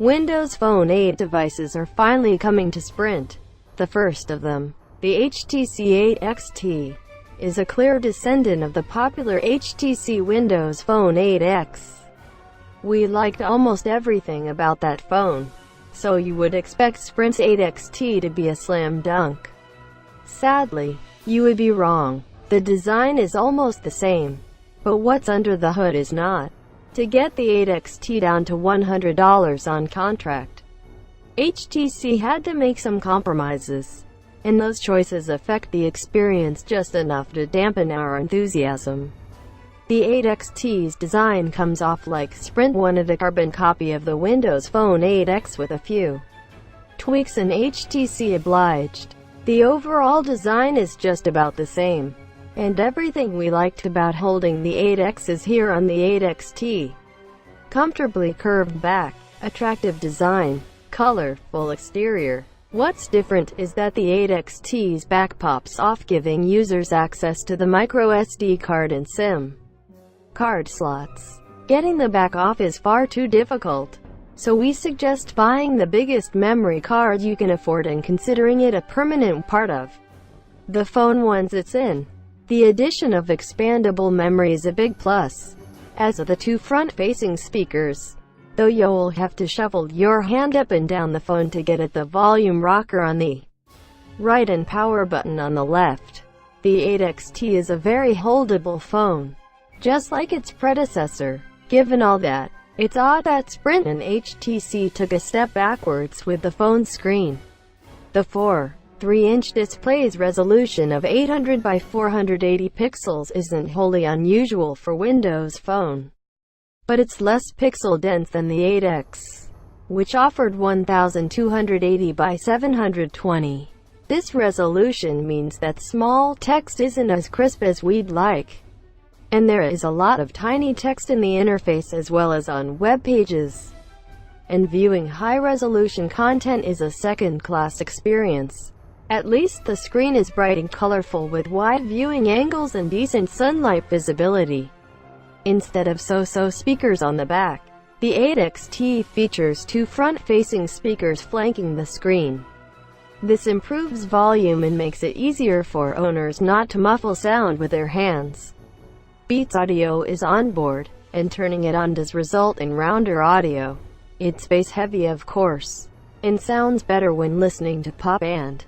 Windows Phone 8 devices are finally coming to Sprint. The first of them, the HTC 8XT, is a clear descendant of the popular HTC Windows Phone 8X. We liked almost everything about that phone, so you would expect Sprint's 8XT to be a slam dunk. Sadly, you would be wrong. The design is almost the same, but what's under the hood is not. To get the 8XT down to $100 on contract, HTC had to make some compromises, and those choices affect the experience just enough to dampen our enthusiasm. The 8XT's design comes off like Sprint wanted a carbon copy of the Windows Phone 8X with a few tweaks, and HTC obliged. The overall design is just about the same, and everything we liked about holding the 8X is here on the 8XT. Comfortably curved back, attractive design, colorful exterior. What's different is that the 8XT's back pops off, giving users access to the microSD card and SIM card slots. Getting the back off is far too difficult, so we suggest buying the biggest memory card you can afford and considering it a permanent part of the phone once it's in. The addition of expandable memory is a big plus, as are the two front-facing speakers, though you'll have to shuffle your hand up and down the phone to get at the volume rocker on the right and power button on the left. The 8XT is a very holdable phone, just like its predecessor. Given all that, it's odd that Sprint and HTC took a step backwards with the phone screen. The 4.3-inch display's resolution of 800 by 480 pixels isn't wholly unusual for Windows Phone, but it's less pixel-dense than the 8X, which offered 1280 by 720. This resolution means that small text isn't as crisp as we'd like, and there is a lot of tiny text in the interface as well as on web pages, and viewing high-resolution content is a second-class experience. At least the screen is bright and colorful with wide viewing angles and decent sunlight visibility. Instead of so-so speakers on the back, the 8XT features two front-facing speakers flanking the screen. This improves volume and makes it easier for owners not to muffle sound with their hands. Beats Audio is on board, and turning it on does result in rounder audio. It's bass-heavy, of course, and sounds better when listening to pop and